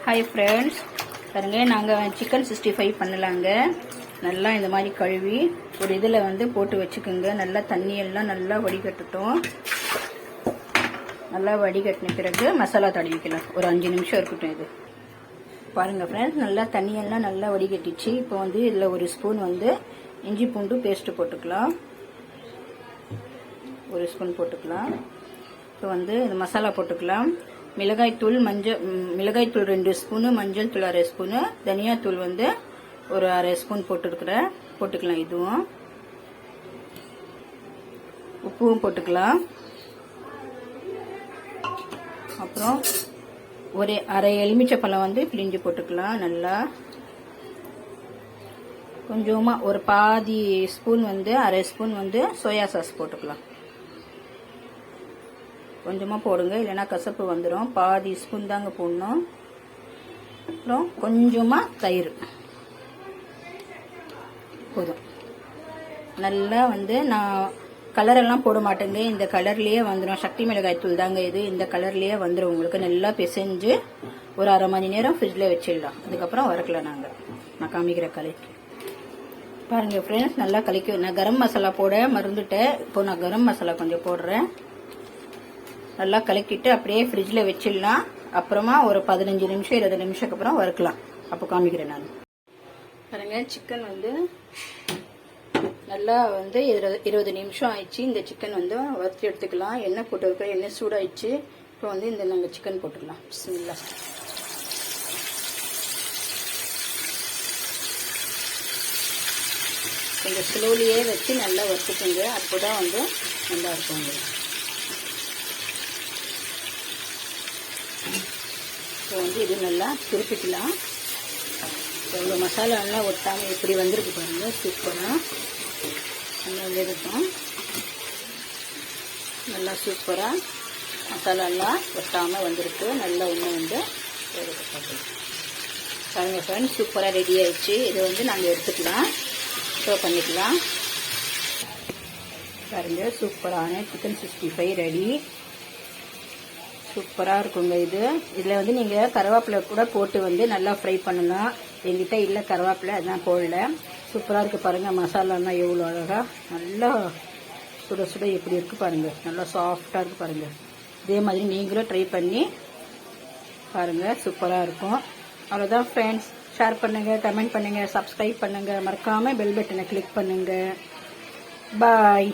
Hi friends, பாருங்க நாங்கள் chicken 65 பண்ணலாங்க. நல்லா இந்த மாதிரி கழுவி ஒரு இதில் வந்து போட்டு வச்சுக்கோங்க. நல்லா தண்ணியெல்லாம் நல்லா வடிகட்டுட்டோம். நல்லா வடிகட்டின பிறகு மசாலா தடவிக்கலாம். ஒரு 5 நிமிஷம் இருக்கட்டும். இது பாருங்கள் ஃப்ரெண்ட்ஸ், நல்லா தண்ணியெல்லாம் நல்லா வடிகட்டிச்சு. இப்போ வந்து இதில் ஒரு ஸ்பூன் வந்து இஞ்சி பூண்டு பேஸ்ட்டு போட்டுக்கலாம். ஒரு ஸ்பூன் போட்டுக்கலாம். இப்போ வந்து இந்த மசாலா போட்டுக்கலாம். மிளகாய்த்தூள், மிளகாய்த்தூள் 2 ஸ்பூனு, மஞ்சள் தூள் 1/2 ஸ்பூனு, தனியாத்தூள் வந்து ஒரு 1/2 ஸ்பூன் போட்டுக்கலாம். இதுவும் உப்பும் போட்டுக்கலாம். அப்புறம் ஒரு 1/2 எலுமிச்சப்பழம் வந்து பிழிஞ்சு போட்டுக்கலாம். நல்லா கொஞ்சமா ஒரு பாதி ஸ்பூன் வந்து 1/2 ஸ்பூன் வந்து சோயா சாஸ் போட்டுக்கலாம். கொஞ்சமாக போடுங்க, இல்லைன்னா கசப்பு வந்துடும். பாதி ஸ்பூன் தாங்க போடணும். அப்புறம் கொஞ்சமாக தயிர் போதும். நல்லா வந்து நான் கலரெல்லாம் போட மாட்டேங்க. இந்த கலர்லேயே வந்துடும். சக்தி மிளகாய் தூள் தாங்க இது. இந்த கலர்லேயே வந்துடும் உங்களுக்கு. நல்லா பிசைஞ்சு ஒரு 1/2 மணி நேரம் ஃப்ரிட்ஜில் வச்சிடலாம். அதுக்கப்புறம் வறுக்கலாம். நான் காமிக்கிற கலக்கி பாருங்கள் ஃப்ரெண்ட்ஸ். நல்லா கலக்கி. நான் கரம் மசாலா போட மறந்துட்டேன். இப்போ நான் கரம் மசாலா கொஞ்சம் போடுறேன். நல்லா கலக்கிட்டு அப்படியே ஃப்ரிட்ஜில் வச்சிடலாம். அப்புறமா ஒரு 15 நிமிஷம் 20 நிமிஷத்துக்கு அப்புறம் வறுக்கலாம். அப்போ காமிக்கிறேன் நான். பாருங்க, சிக்கன் வந்து நல்லா வந்து 20 நிமிஷம் ஆயிடுச்சு. இந்த சிக்கன் வந்து வறுத்து எடுத்துக்கலாம். எண்ணெய் போட்டு வைக்கிறேன். எண்ணெய் சூடாயிடுச்சு. இப்போ வந்து இந்த நாங்கள் சிக்கன் போட்டுக்கலாம். பிஸ்மில்லா. கொஞ்சம் ஸ்லோலியே வச்சு நல்லா வறுத்துக்குங்க. அப்போ தான் வந்து நல்லா இருக்கும். இப்போ வந்து இது நல்லா திருப்பிக்கலாம். எவ்வளோ மசாலா நல்லா ஒட்டாமல் எப்படி வந்திருக்கு பாருங்கள். சூப்பராக நல்லா இருக்கும். நல்லா சூப்பராக மசாலாலாம் ஒட்டாமல் வந்திருக்கு. நல்லா இன்னும் வந்து பாருங்கள் ஃப்ரெண்ட்ஸ், சூப்பராக ரெடி ஆயிடுச்சு. இதை வந்து நாங்கள் எடுத்துக்கலாம், சர்வ் பண்ணிக்கலாம். பாருங்கள், சூப்பரான சிக்கன் 65 ரெடி. சூப்பராக இருக்குங்க இது. இதில் வந்து நீங்கள் கருவேப்பிலை கூட போட்டு வந்து நல்லா ஃப்ரை பண்ணலாம். எங்கிட்ட இல்லை கருவேப்பிலை, அதான் போடல. சூப்பராக இருக்குது பாருங்கள். மசாலாலாம் எவ்வளோ அழகாக நல்லா சுட சுட எப்படி இருக்குது பாருங்கள். நல்லா சாஃப்டாக இருக்குது பாருங்கள். இதே மாதிரி நீங்களும் ட்ரை பண்ணி பாருங்கள். சூப்பராக இருக்கும். அவ்வளோதான் ஃப்ரெண்ட்ஸ். ஷேர் பண்ணுங்கள், கமெண்ட் பண்ணுங்கள், சப்ஸ்கிரைப் பண்ணுங்கள். மறக்காமல் பெல் பட்டனை கிளிக் பண்ணுங்கள். பாய்.